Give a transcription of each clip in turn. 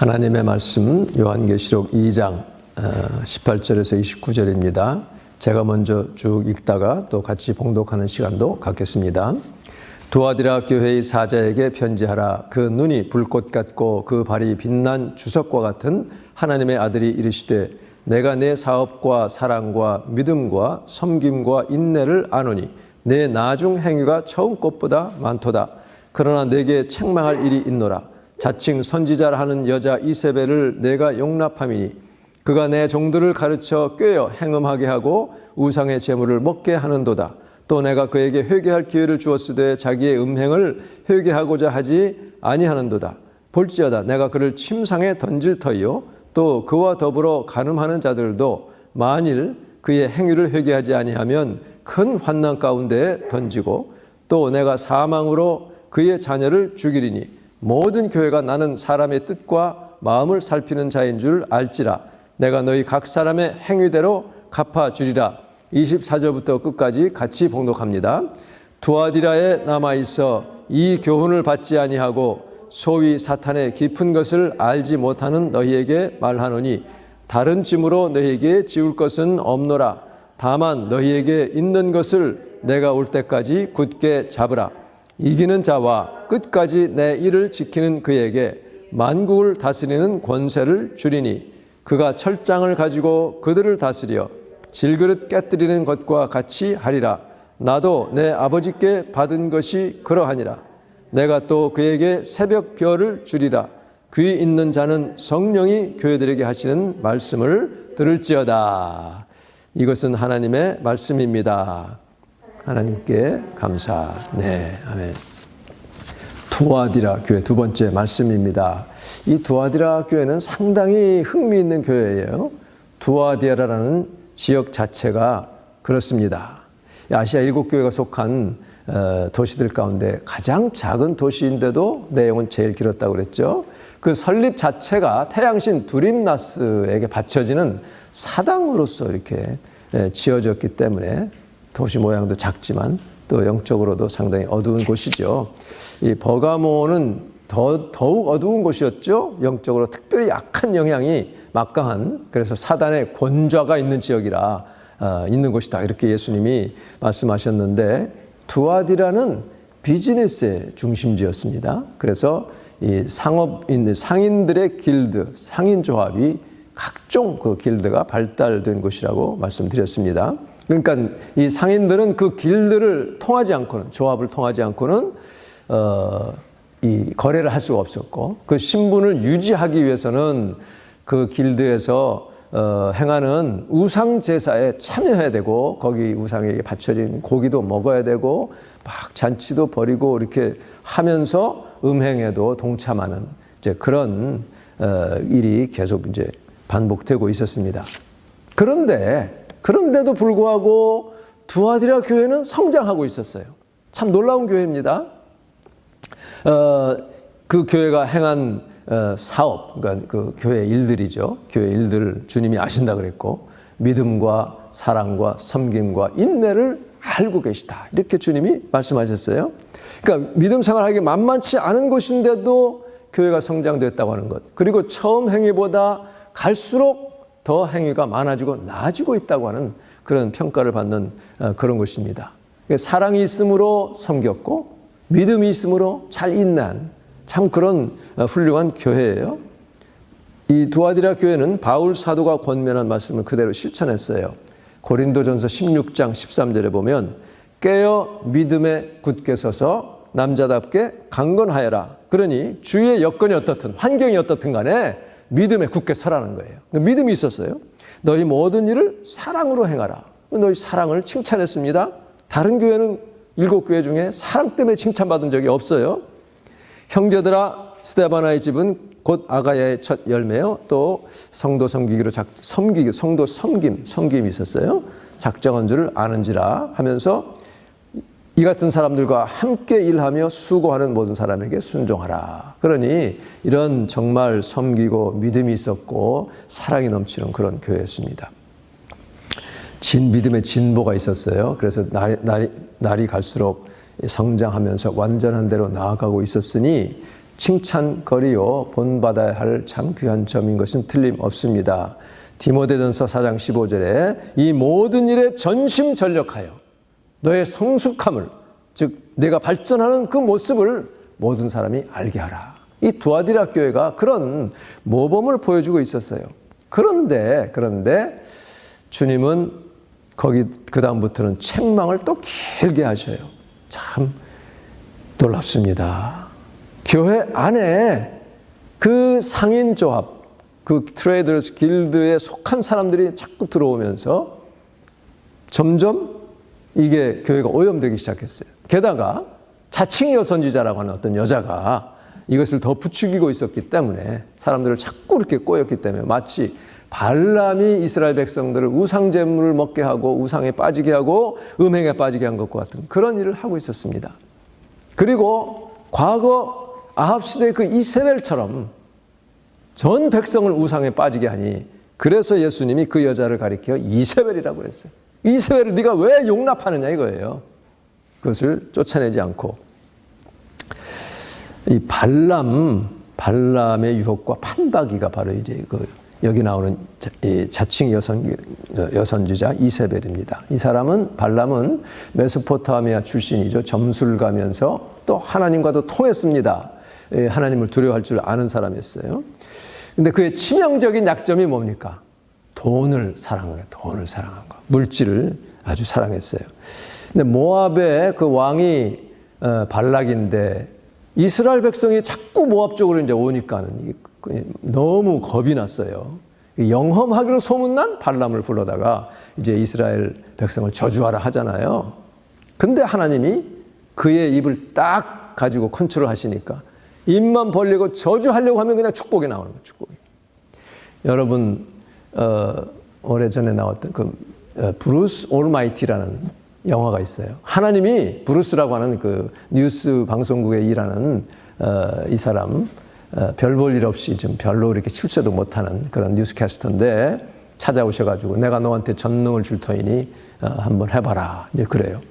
하나님의 말씀 요한계시록 2장 18절에서 29절입니다. 제가 먼저 쭉 읽다가 또 같이 봉독하는 시간도 갖겠습니다. 두아디라 교회의 사자에게 편지하라. 그 눈이 불꽃 같고 그 발이 빛난 주석과 같은 하나님의 아들이 이르시되 내가 내 사업과 사랑과 믿음과 섬김과 인내를 아노니 내 나중 행위가 처음 것보다 많도다. 그러나 내게 책망할 일이 있노라. 자칭 선지자라 하는 여자 이세벨을 내가 용납함이니 그가 내 종들을 가르쳐 꾀어 행음하게 하고 우상의 제물을 먹게 하는도다. 또 내가 그에게 회개할 기회를 주었으되 자기의 음행을 회개하고자 하지 아니하는도다. 볼지어다 내가 그를 침상에 던질 터이요 또 그와 더불어 간음하는 자들도 만일 그의 행위를 회개하지 아니하면 큰 환난 가운데에 던지고 또 내가 사망으로 그의 자녀를 죽이리니 모든 교회가 나는 사람의 뜻과 마음을 살피는 자인 줄 알지라. 내가 너희 각 사람의 행위대로 갚아주리라. 24절부터 끝까지 같이 봉독합니다. 두아디라에 남아있어 이 교훈을 받지 아니하고 소위 사탄의 깊은 것을 알지 못하는 너희에게 말하노니 다른 짐으로 너희에게 지울 것은 없노라. 다만 너희에게 있는 것을 내가 올 때까지 굳게 잡으라. 이기는 자와 끝까지 내 일을 지키는 그에게 만국을 다스리는 권세를 주리니 그가 철장을 가지고 그들을 다스려 질그릇 깨뜨리는 것과 같이 하리라. 나도 내 아버지께 받은 것이 그러하니라. 내가 또 그에게 새벽 별을 주리라. 귀 있는 자는 성령이 교회들에게 하시는 말씀을 들을지어다. 이것은 하나님의 말씀입니다. 하나님께 감사. 네, 아멘. 두아디라 교회 두 번째 말씀입니다. 이 두아디라 교회는 상당히 흥미있는 교회예요. 두아디라라는 지역 자체가 그렇습니다. 아시아 7교회가 속한 도시들 가운데 가장 작은 도시인데도 내용은 제일 길었다고 그랬죠. 그 설립 자체가 태양신 두림나스에게 바쳐지는 사당으로서 이렇게 지어졌기 때문에 도시 모양도 작지만 또 영적으로도 상당히 어두운 곳이죠. 이 버가모는 더욱 어두운 곳이었죠. 영적으로 특별히 약한 영향이 막강한, 그래서 사단의 권좌가 있는 지역이라 있는 곳이다. 이렇게 예수님이 말씀하셨는데 두아디라는 비즈니스의 중심지였습니다. 그래서 이 상인들의 길드, 상인조합이 각종 그 길드가 발달된 곳이라고 말씀드렸습니다. 그러니까 이 상인들은 그 길드를 통하지 않고는, 조합을 통하지 않고는 이 거래를 할 수가 없었고, 그 신분을 유지하기 위해서는 그 길드에서 행하는 우상 제사에 참여해야 되고, 거기 우상에게 바쳐진 고기도 먹어야 되고, 막 잔치도 벌이고 이렇게 하면서 음행에도 동참하는 이제 그런 일이 계속 이제 반복되고 있었습니다. 그런데도 불구하고 두아디라 교회는 성장하고 있었어요. 참 놀라운 교회입니다. 그 교회가 행한 사업, 그러니까 그 교회 일들이죠. 교회 일들을 주님이 아신다 그랬고, 믿음과 사랑과 섬김과 인내를 알고 계시다. 이렇게 주님이 말씀하셨어요. 그러니까 믿음 생활하기 만만치 않은 곳인데도 교회가 성장됐다고 하는 것. 그리고 처음 행위보다 갈수록 더 행위가 많아지고 나아지고 있다고 하는 그런 평가를 받는 그런 곳입니다. 사랑이 있으므로 섬겼고 믿음이 있으므로 잘 인내한 참 그런 훌륭한 교회예요. 이 두아디라 교회는 바울 사도가 권면한 말씀을 그대로 실천했어요. 고린도전서 16장 13절에 보면 깨어 믿음에 굳게 서서 남자답게 강건하여라. 그러니 주위의 여건이 어떻든 환경이 어떻든 간에 믿음에 굳게 서라는 거예요. 믿음이 있었어요. 너희 모든 일을 사랑으로 행하라. 너희 사랑을 칭찬했습니다. 다른 교회는 7교회 중에 사랑 때문에 칭찬받은 적이 없어요. 형제들아, 스데바나의 집은 곧 아가야의 첫 열매요. 또 성도 섬기기로 성도 섬김이 있었어요. 작정한 줄 아는지라 하면서 이 같은 사람들과 함께 일하며 수고하는 모든 사람에게 순종하라. 그러니 이런 정말 섬기고 믿음이 있었고 사랑이 넘치는 그런 교회였습니다. 믿음의 진보가 있었어요. 그래서 날이 갈수록 성장하면서 완전한 대로 나아가고 있었으니 칭찬거리요 본받아야 할 참 귀한 점인 것은 틀림없습니다. 디모데전서 4장 15절에 이 모든 일에 전심전력하여 너의 성숙함을, 즉 내가 발전하는 그 모습을 모든 사람이 알게 하라. 이 두아디라 교회가 그런 모범을 보여주고 있었어요. 그런데 주님은 거기 그 다음부터는 책망을 또 길게 하셔요. 참 놀랍습니다. 교회 안에 그 상인조합, 그 트레이더스 길드에 속한 사람들이 자꾸 들어오면서 점점 이게 교회가 오염되기 시작했어요. 게다가 자칭 여선지자라고 하는 어떤 여자가 이것을 더 부추기고 있었기 때문에 사람들을 자꾸 이렇게 꼬였기 때문에 마치 발람이 이스라엘 백성들을 우상 제물을 먹게 하고 우상에 빠지게 하고 음행에 빠지게 한 것과 같은 그런 일을 하고 있었습니다. 그리고 과거 아합 시대의 그 이세벨처럼 전 백성을 우상에 빠지게 하니 그래서 예수님이 그 여자를 가리켜 이세벨이라고 했어요. 이세벨을 네가 왜 용납하느냐 이거예요. 그것을 쫓아내지 않고 이 발람의 유혹과 판박이가 바로 이제 여기 나오는 자칭 여선지자 이세벨입니다. 이 사람은 발람은 메소포타미아 출신이죠. 점술 가면서 또 하나님과도 통했습니다. 하나님을 두려워할 줄 아는 사람이었어요. 근데 그의 치명적인 약점이 뭡니까? 돈을 사랑한 거. 물질을 아주 사랑했어요. 근데 모압의 그 왕이 발락인데 이스라엘 백성이 자꾸 모압 쪽으로 이제 오니까는 너무 겁이 났어요. 영험하기로 소문난 발람을 불러다가 이제 이스라엘 백성을 저주하라 하잖아요. 근데 하나님이 그의 입을 딱 가지고 컨트롤 하시니까 입만 벌리고 저주하려고 하면 그냥 축복이 나오는 거예요. 축복이. 여러분 오래전에 나왔던 그 브루스 올마이티라는 영화가 있어요. 하나님이 브루스라고 하는 그 뉴스 방송국에 일하는 이 사람 별 볼 일 없이 좀 별로 이렇게 출세도 못하는 그런 뉴스캐스터인데 찾아오셔가지고 내가 너한테 전능을 줄 터이니 한번 해봐라. 이제 그래요.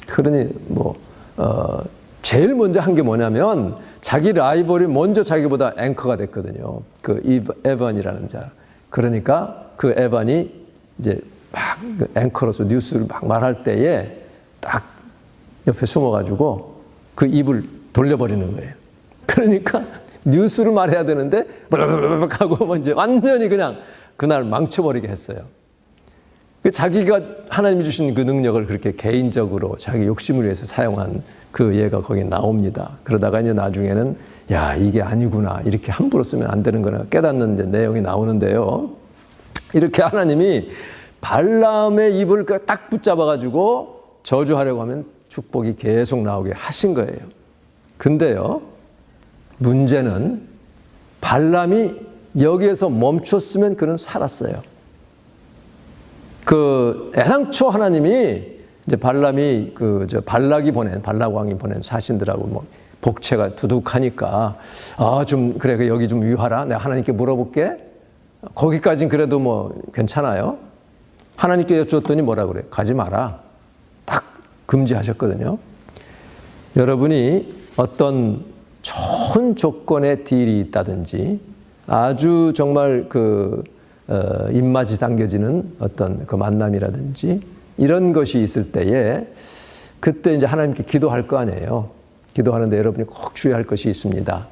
그러니 제일 먼저 한 게 뭐냐면 자기 라이벌이 먼저 자기보다 앵커가 됐거든요. 그 에반이라는 자. 그러니까 그 에반이 이제 막 앵커로서 뉴스를 막 말할 때에 딱 옆에 숨어가지고 그 입을 돌려버리는 거예요. 그러니까 뉴스를 말해야 되는데 블르르르 하고 먼저 완전히 그냥 그날 망쳐버리게 했어요. 자기가 하나님이 주신 그 능력을 그렇게 개인적으로 자기 욕심을 위해서 사용한 그 예가 거기 나옵니다. 그러다가 이제 나중에는 야 이게 아니구나 이렇게 함부로 쓰면 안 되는 거나 깨닫는 이제 내용이 나오는데요. 이렇게 하나님이 발람의 입을 딱 붙잡아가지고 저주하려고 하면 축복이 계속 나오게 하신 거예요. 근데요, 문제는 발람이 여기에서 멈췄으면 그는 살았어요. 애당초 하나님이 이제 발람이 발락 왕이 보낸 사신들하고 복채가 두둑하니까 좀 그래 여기 좀 유하라. 내가 하나님께 물어볼게. 거기까진 그래도 괜찮아요. 하나님께 여쭈었더니 뭐라 그래? 가지 마라. 딱 금지하셨거든요. 여러분이 어떤 좋은 조건의 딜이 있다든지 아주 정말 입맛이 당겨지는 어떤 그 만남이라든지 이런 것이 있을 때에 그때 이제 하나님께 기도할 거 아니에요. 기도하는데 여러분이 꼭 주의할 것이 있습니다.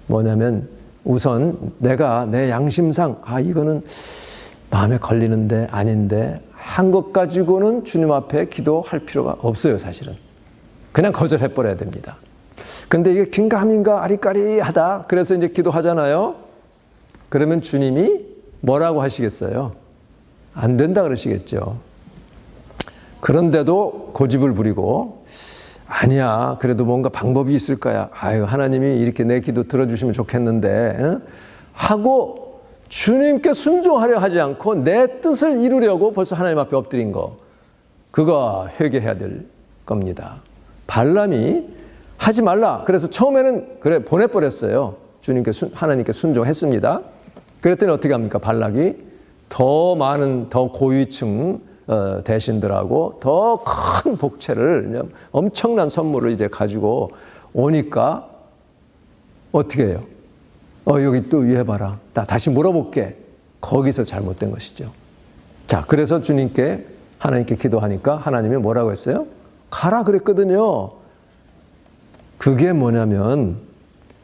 뭐냐면 우선 내가 내 양심상 이거는 마음에 걸리는데 아닌데 한 것 가지고는 주님 앞에 기도할 필요가 없어요. 사실은 그냥 거절해버려야 됩니다. 근데 이게 긴가민가 아리까리하다 그래서 이제 기도하잖아요. 그러면 주님이 뭐라고 하시겠어요? 안 된다 그러시겠죠. 그런데도 고집을 부리고 아니야 그래도 뭔가 방법이 있을 거야. 하나님이 이렇게 내 기도 들어주시면 좋겠는데 하고 주님께 순종하려 하지 않고 내 뜻을 이루려고 벌써 하나님 앞에 엎드린 거 그거 회개해야 될 겁니다. 발람이 하지 말라. 그래서 처음에는 그래 보내버렸어요. 하나님께 순종했습니다. 그랬더니 어떻게 합니까? 발락이 더 많은 더 고위층 대신들하고 더 큰 복채를 엄청난 선물을 이제 가지고 오니까 어떻게 해요? 여기 또 위해봐라. 나 다시 물어볼게. 거기서 잘못된 것이죠. 자, 그래서 주님께, 하나님께 기도하니까 하나님이 뭐라고 했어요? 가라 그랬거든요. 그게 뭐냐면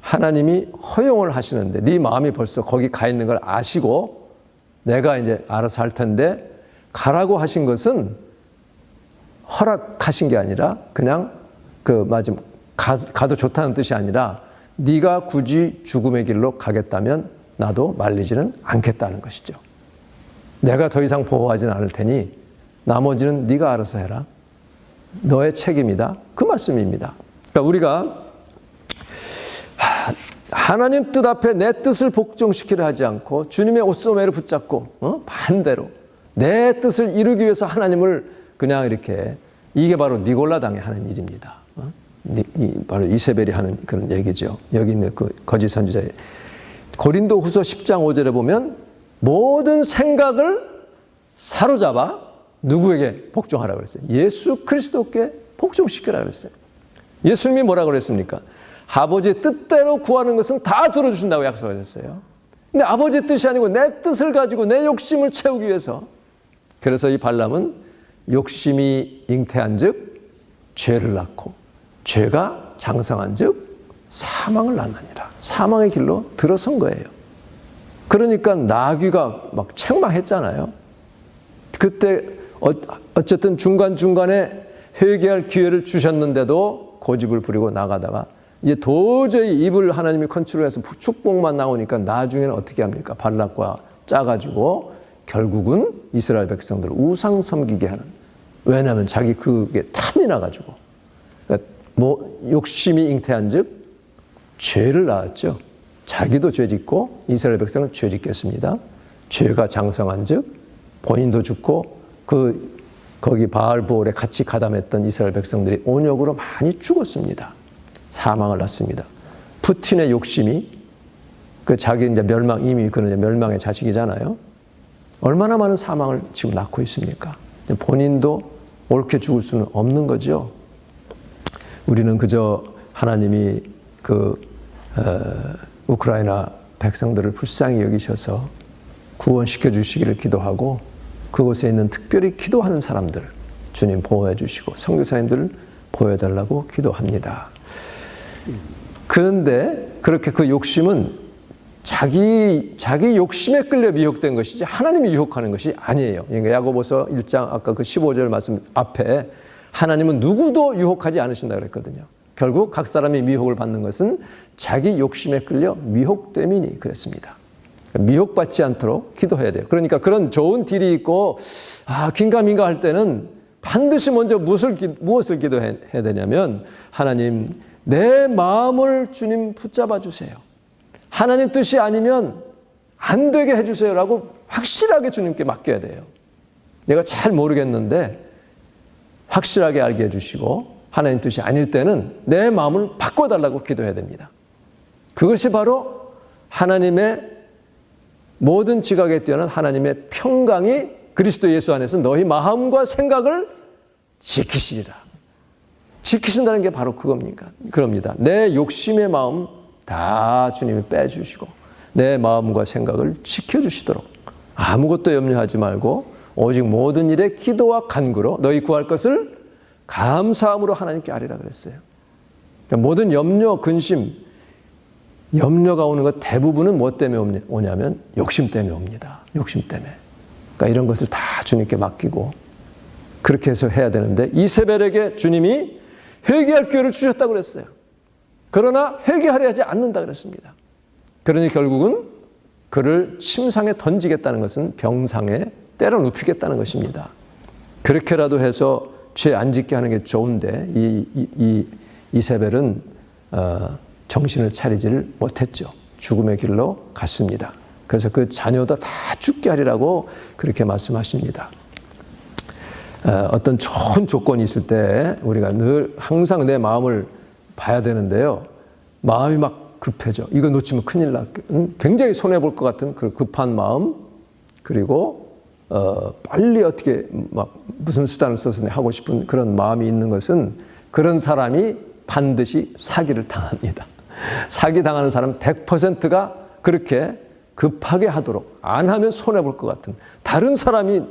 하나님이 허용을 하시는데 네 마음이 벌써 거기 가 있는 걸 아시고 내가 이제 알아서 할 텐데 가라고 하신 것은 허락하신 게 아니라 그냥 가도 좋다는 뜻이 아니라 네가 굳이 죽음의 길로 가겠다면 나도 말리지는 않겠다는 것이죠. 내가 더 이상 보호하지는 않을 테니 나머지는 네가 알아서 해라. 너의 책임이다. 그 말씀입니다. 그러니까 우리가 하나님 뜻 앞에 내 뜻을 복종시키려 하지 않고 주님의 옷소매를 붙잡고 반대로 내 뜻을 이루기 위해서 하나님을 그냥 이렇게, 이게 바로 니골라당이 하는 일입니다. 바로 이세벨이 하는 그런 얘기죠. 여기 있는 그 거짓 선지자의 고린도 후서 10장 5절에 보면 모든 생각을 사로잡아 누구에게 복종하라고 그랬어요? 예수 그리스도께 복종시키라고 그랬어요. 예수님이 뭐라고 그랬습니까? 아버지의 뜻대로 구하는 것은 다 들어주신다고 약속하셨어요. 근데 아버지의 뜻이 아니고 내 뜻을 가지고 내 욕심을 채우기 위해서, 그래서 이 발람은 욕심이 잉태한 즉 죄를 낳고 죄가 장성한 즉 사망을 낳느니라. 사망의 길로 들어선 거예요. 그러니까 나귀가 막 책망했잖아요. 그때 어쨌든 중간중간에 회개할 기회를 주셨는데도 고집을 부리고 나가다가 이제 도저히 입을 하나님이 컨트롤해서 축복만 나오니까 나중에는 어떻게 합니까? 발락과 짜가지고 결국은 이스라엘 백성들을 우상 섬기게 하는. 왜냐하면 자기 그게 탐이 나가지고. 그러니까 욕심이 잉태한 즉 죄를 낳았죠. 자기도 죄 짓고 이스라엘 백성은 죄 짓겠습니다. 죄가 장성한 즉 본인도 죽고 거기 바알부올에 같이 가담했던 이스라엘 백성들이 온역으로 많이 죽었습니다. 사망을 낳습니다. 푸틴의 욕심이 자기 이제 이미 그는 멸망의 자식이잖아요. 얼마나 많은 사망을 지금 낳고 있습니까? 본인도 옳게 죽을 수는 없는 거죠. 우리는 그저 하나님이 우크라이나 백성들을 불쌍히 여기셔서 구원시켜 주시기를 기도하고 그곳에 있는 특별히 기도하는 사람들 주님 보호해 주시고 선교사님들을 보호해달라고 기도합니다. 그런데 그렇게 그 욕심은 자기 욕심에 끌려 미혹된 것이지 하나님이 유혹하는 것이 아니에요. 그러니까 야고보서 1장 아까 그 15절 말씀 앞에 하나님은 누구도 유혹하지 않으신다고 그랬거든요. 결국 각 사람이 미혹을 받는 것은 자기 욕심에 끌려 미혹됨이니 그랬습니다. 미혹받지 않도록 기도해야 돼요. 그러니까 그런 좋은 딜이 있고 긴가민가 할 때는 반드시 먼저 무엇을 기도해야 되냐면 하나님 내 마음을 주님 붙잡아 주세요. 하나님 뜻이 아니면 안 되게 해주세요라고 확실하게 주님께 맡겨야 돼요. 내가 잘 모르겠는데 확실하게 알게 해주시고 하나님 뜻이 아닐 때는 내 마음을 바꿔달라고 기도해야 됩니다. 그것이 바로 하나님의 모든 지각에 뛰어난 하나님의 평강이 그리스도 예수 안에서 너희 마음과 생각을 지키시리라. 지키신다는 게 바로 그겁니다. 내 욕심의 마음 다 주님이 빼주시고 내 마음과 생각을 지켜주시도록 아무것도 염려하지 말고 오직 모든 일에 기도와 간구로 너희 구할 것을 감사함으로 하나님께 아뢰라 그랬어요. 그러니까 모든 염려, 근심, 염려가 오는 것 대부분은 무엇 때문에 오냐면 욕심 때문에 옵니다. 욕심 때문에. 그러니까 이런 것을 다 주님께 맡기고 그렇게 해서 해야 되는데 이세벨에게 주님이 회개할 기회를 주셨다고 그랬어요. 그러나 회개하려 하지 않는다 그랬습니다. 그러니 결국은 그를 침상에 던지겠다는 것은 병상에 때려 눕히겠다는 것입니다. 그렇게라도 해서 죄 안 짓게 하는 게 좋은데 이세벨은 정신을 차리지를 못했죠. 죽음의 길로 갔습니다. 그래서 그 자녀도 다 죽게 하리라고 그렇게 말씀하십니다. 어떤 좋은 조건이 있을 때 우리가 늘 항상 내 마음을 봐야 되는데요. 마음이 막 급해져. 이거 놓치면 큰일 굉장히 손해볼 것 같은 그 급한 마음, 그리고 빨리 어떻게 막 무슨 수단을 써서 하고 싶은 그런 마음이 있는 것은 그런 사람이 반드시 사기를 당합니다. 사기당하는 사람 100%가 그렇게 급하게 하도록, 안 하면 손해볼 것 같은, 다른 사람이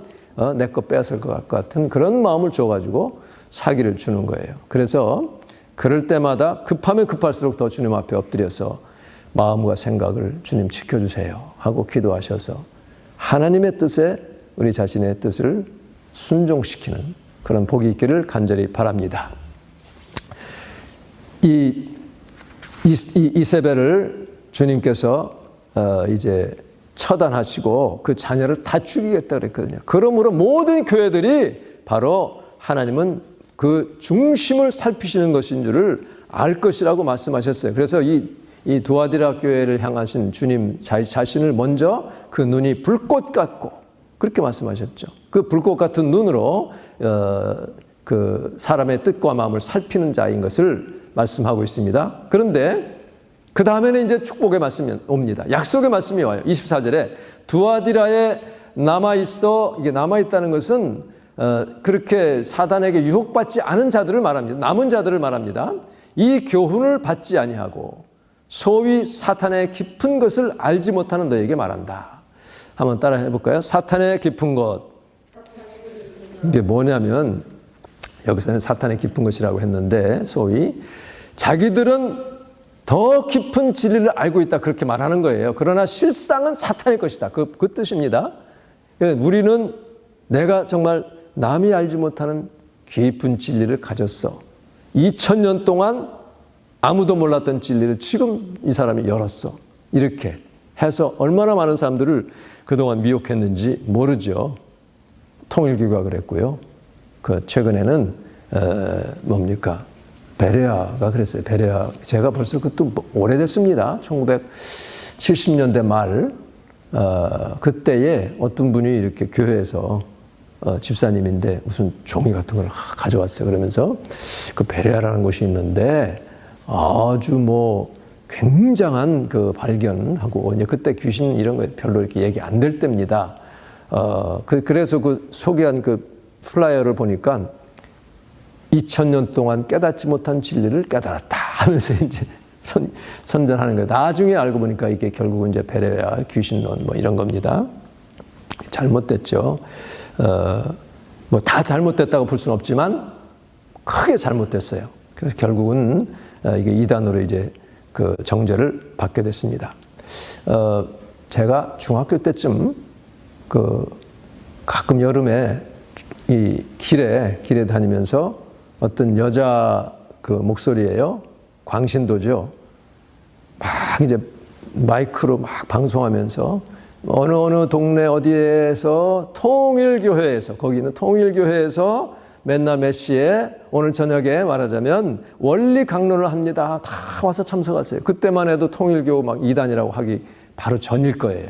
내 거 뺏을 것 같은 그런 마음을 줘가지고 사기를 주는 거예요. 그래서 그럴 때마다 급하면 급할수록 더 주님 앞에 엎드려서 마음과 생각을 주님 지켜주세요 하고 기도하셔서 하나님의 뜻에 우리 자신의 뜻을 순종시키는 그런 복이 있기를 간절히 바랍니다. 이 이세벨을 주님께서 이제 처단하시고 그 자녀를 다 죽이겠다 그랬거든요. 그러므로 모든 교회들이 바로 하나님은 그 중심을 살피시는 것인 줄을 알 것이라고 말씀하셨어요. 그래서 이 두아디라 교회를 향하신 주님 자신을 먼저 그 눈이 불꽃 같고 그렇게 말씀하셨죠. 그 불꽃 같은 눈으로 그 사람의 뜻과 마음을 살피는 자인 것을 말씀하고 있습니다. 그런데 그 다음에는 이제 축복의 말씀이 옵니다. 약속의 말씀이 와요. 24절에 두아디라에 남아있어, 이게 남아있다는 것은 그렇게 사단에게 유혹받지 않은 자들을 말합니다. 남은 자들을 말합니다. 이 교훈을 받지 아니하고 소위 사탄의 깊은 것을 알지 못하는 너에게 말한다. 한번 따라 해볼까요? 사탄의 깊은 것. 이게 뭐냐면 여기서는 사탄의 깊은 것이라고 했는데 소위 자기들은 더 깊은 진리를 알고 있다 그렇게 말하는 거예요. 그러나 실상은 사탄의 것이다. 그 뜻입니다. 우리는 내가 정말 남이 알지 못하는 깊은 진리를 가졌어. 2000년 동안 아무도 몰랐던 진리를 지금 이 사람이 열었어. 이렇게 해서 얼마나 많은 사람들을 그동안 미혹했는지 모르죠. 통일교가 그랬고요. 그 최근에는 뭡니까? 베레아가 그랬어요. 베레아. 제가 벌써 그것도 오래됐습니다. 1970년대 말 그때에 어떤 분이 이렇게 교회에서 집사님인데 무슨 종이 같은 걸 가져왔어요. 그러면서 그 베레아라는 곳이 있는데 아주 뭐 굉장한 그 발견하고 이제 그때 귀신 이런 거 별로 이렇게 얘기 안 될 때입니다. 그래서 그 소개한 그 플라이어를 보니까 2000년 동안 깨닫지 못한 진리를 깨달았다 하면서 이제 선전하는 거예요. 나중에 알고 보니까 이게 결국은 이제 베레아 귀신론 뭐 이런 겁니다. 잘못됐죠. 뭐 다 잘못됐다고 볼 수는 없지만 크게 잘못됐어요. 그래서 결국은 이게 이단으로 이제 그 정죄를 받게 됐습니다. 제가 중학교 때쯤 그 가끔 여름에 이 길에 다니면서 어떤 여자 그 목소리예요. 광신도죠. 막 이제 마이크로 막 방송하면서 어느 동네 어디에서 통일교회에서 거기는 통일교회에서 맨날 몇 시에 오늘 저녁에 말하자면 원리 강론을 합니다. 다 와서 참석하세요. 그때만 해도 통일교 막 이단이라고 하기 바로 전일 거예요.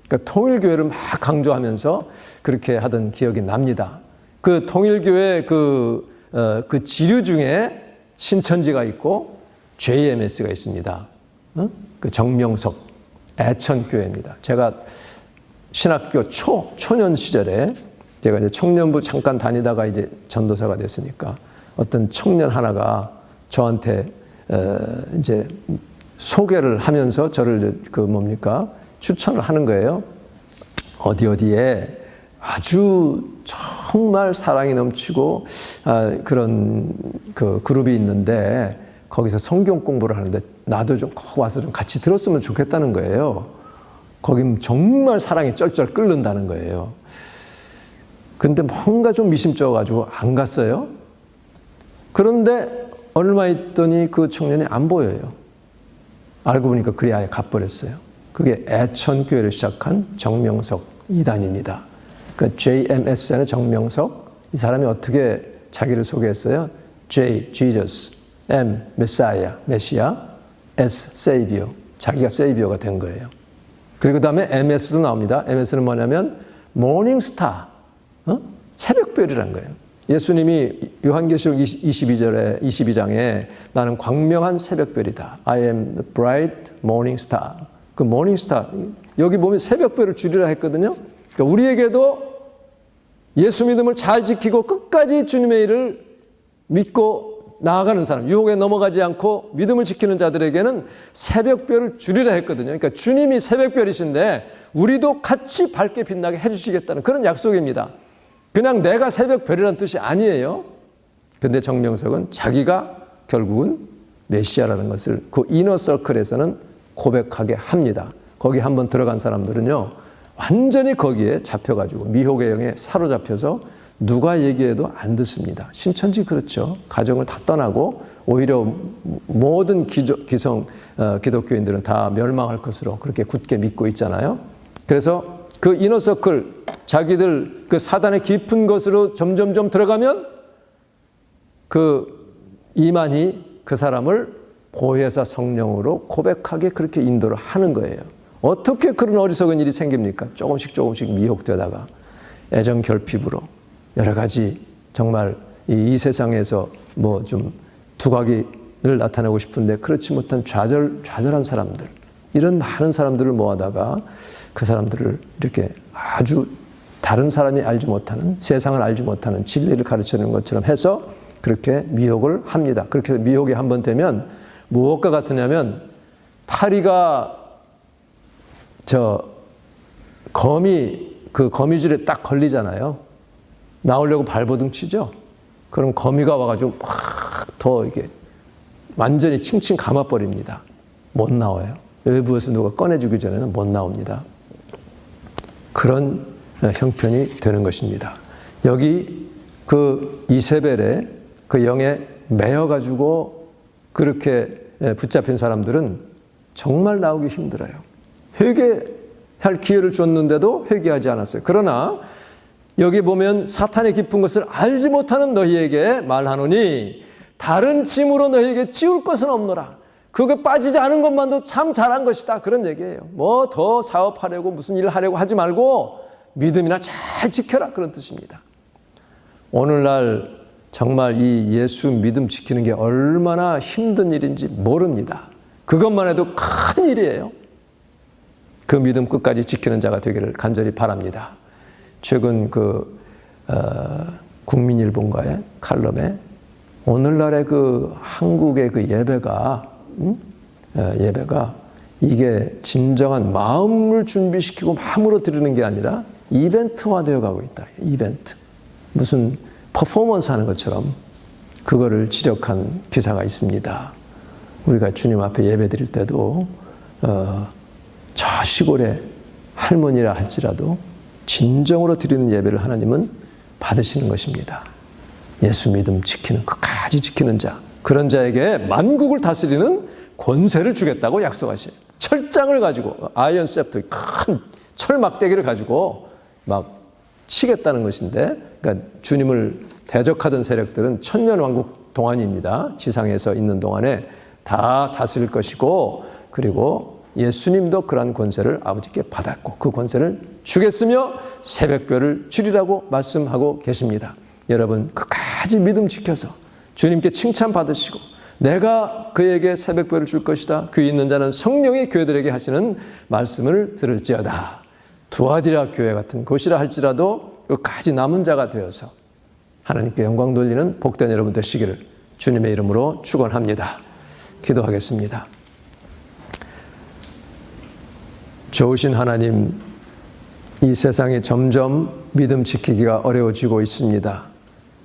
그러니까 통일교회를 막 강조하면서 그렇게 하던 기억이 납니다. 그 통일교회 그 지류 중에 신천지가 있고 JMS가 있습니다. 그 정명석 애천교회입니다. 제가 신학교 초년 시절에 제가 이제 청년부 잠깐 다니다가 이제 전도사가 됐으니까 어떤 청년 하나가 저한테 이제 소개를 하면서 저를 그 뭡니까 추천을 하는 거예요. 어디에 아주 정말 사랑이 넘치고 그런 그 그룹이 있는데 거기서 성경 공부를 하는데 나도 좀 와서 좀 같이 들었으면 좋겠다는 거예요. 거긴 정말 사랑이 쩔쩔 끓는다는 거예요. 근데 뭔가 좀 미심쩍어가지고 안 갔어요. 그런데 얼마 있더니 그 청년이 안 보여요. 알고 보니까 그리 아예 가버렸어요. 그게 애천교회를 시작한 정명석 이단입니다. 그 JMS는 정명석, 이 사람이 어떻게 자기를 소개했어요? J, Jesus, M, Messiah, 메시아, S, Savior, 자기가 Savior가 된 거예요. 그리고 그 다음에 MS도 나옵니다. MS는 뭐냐면 Morning Star, 새벽별이라는 거예요. 예수님이 요한계시록 22장에 나는 광명한 새벽별이다. I am the bright morning star. 그 morning star, 여기 보면 새벽별을 줄이라 했거든요. 그러니까 우리에게도 예수 믿음을 잘 지키고 끝까지 주님의 일을 믿고 나아가는 사람, 유혹에 넘어가지 않고 믿음을 지키는 자들에게는 새벽별을 주리라 했거든요. 그러니까 주님이 새벽별이신데 우리도 같이 밝게 빛나게 해주시겠다는 그런 약속입니다. 그냥 내가 새벽별이라는 뜻이 아니에요. 근데 정명석은 자기가 결국은 메시아라는 것을 그 이너 서클에서는 고백하게 합니다. 거기 한번 들어간 사람들은요, 완전히 거기에 잡혀가지고 미혹의 영에 사로잡혀서 누가 얘기해도 안 듣습니다. 신천지 그렇죠. 가정을 다 떠나고 오히려 모든 기독교인들은 다 멸망할 것으로 그렇게 굳게 믿고 있잖아요. 그래서 그 이너서클, 자기들 그 사단의 깊은 것으로 점점점 들어가면 그 이만희 그 사람을 보혜사 성령으로 고백하게 그렇게 인도를 하는 거예요. 어떻게 그런 어리석은 일이 생깁니까? 조금씩 미혹되다가 애정 결핍으로 여러 가지 정말 이 세상에서 뭐 좀 두각을 나타내고 싶은데 그렇지 못한 좌절한 사람들, 이런 많은 사람들을 모아다가 그 사람들을 이렇게 아주 다른 사람이 알지 못하는, 세상을 알지 못하는 진리를 가르치는 것처럼 해서 그렇게 미혹을 합니다. 그렇게 미혹이 한번 되면 무엇과 같으냐면 파리가 그 거미줄에 딱 걸리잖아요. 나오려고 발버둥 치죠. 그럼 거미가 와가지고 막 더 이게 완전히 칭칭 감아버립니다. 못 나와요. 외부에서 누가 꺼내주기 전에는 못 나옵니다. 그런 형편이 되는 것입니다. 여기 그 이세벨의 그 영에 매여가지고 그렇게 붙잡힌 사람들은 정말 나오기 힘들어요. 회개할 기회를 줬는데도 회개하지 않았어요. 그러나 여기 보면 사탄의 깊은 것을 알지 못하는 너희에게 말하노니 다른 짐으로 너희에게 지울 것은 없노라. 그게 빠지지 않은 것만도 참 잘한 것이다. 그런 얘기예요. 뭐 더 사업하려고 무슨 일을 하려고 하지 말고 믿음이나 잘 지켜라. 그런 뜻입니다. 오늘날 정말 이 예수 믿음 지키는 게 얼마나 힘든 일인지 모릅니다. 그것만 해도 큰 일이에요. 그 믿음 끝까지 지키는 자가 되기를 간절히 바랍니다. 최근 국민일본가의 칼럼에 오늘날의 그 한국의 그 예배가 이게 진정한 마음을 준비시키고 마음으로 드리는 게 아니라 이벤트화되어 가고 있다. 이벤트. 무슨 퍼포먼스 하는 것처럼 그거를 지적한 기사가 있습니다. 우리가 주님 앞에 예배 드릴 때도 저 시골의 할머니라 할지라도 진정으로 드리는 예배를 하나님은 받으시는 것입니다. 예수 믿음 지키는, 끝까지 지키는 자, 그런 자에게 만국을 다스리는 권세를 주겠다고 약속하셔요. 철장을 가지고, 아이언 셉터, 큰 철 막대기를 가지고 막 치겠다는 것인데, 그러니까 주님을 대적하던 세력들은 천년왕국 동안입니다. 지상에서 있는 동안에 다 다스릴 것이고, 그리고 예수님도 그러한 권세를 아버지께 받았고 그 권세를 주겠으며 새벽별을 주리라고 말씀하고 계십니다. 여러분 끝까지 믿음 지켜서 주님께 칭찬받으시고 내가 그에게 새벽별을 줄 것이다. 귀 있는 자는 성령이 교회들에게 하시는 말씀을 들을지어다. 두아디라 교회 같은 곳이라 할지라도 끝까지 남은 자가 되어서 하나님께 영광 돌리는 복된 여러분 되시기를 주님의 이름으로 축원합니다. 기도하겠습니다. 좋으신 하나님, 이 세상이 점점 믿음 지키기가 어려워지고 있습니다.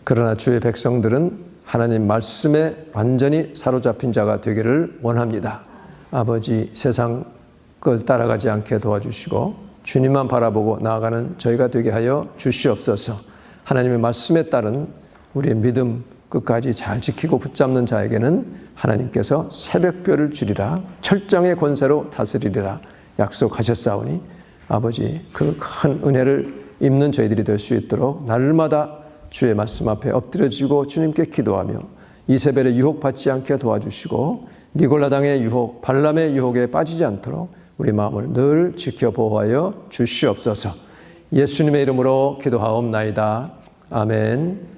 그러나 주의 백성들은 하나님 말씀에 완전히 사로잡힌 자가 되기를 원합니다. 아버지, 세상 걸 따라가지 않게 도와주시고 주님만 바라보고 나아가는 저희가 되게 하여 주시옵소서. 하나님의 말씀에 따른 우리의 믿음 끝까지 잘 지키고 붙잡는 자에게는 하나님께서 새벽별을 주리라, 철장의 권세로 다스리리라 약속하셨사오니 아버지, 그 큰 은혜를 입는 저희들이 될 수 있도록 날마다 주의 말씀 앞에 엎드려지고 주님께 기도하며 이세벨의 유혹받지 않게 도와주시고 니골라당의 유혹, 발람의 유혹에 빠지지 않도록 우리 마음을 늘 지켜 보호하여 주시옵소서. 예수님의 이름으로 기도하옵나이다. 아멘.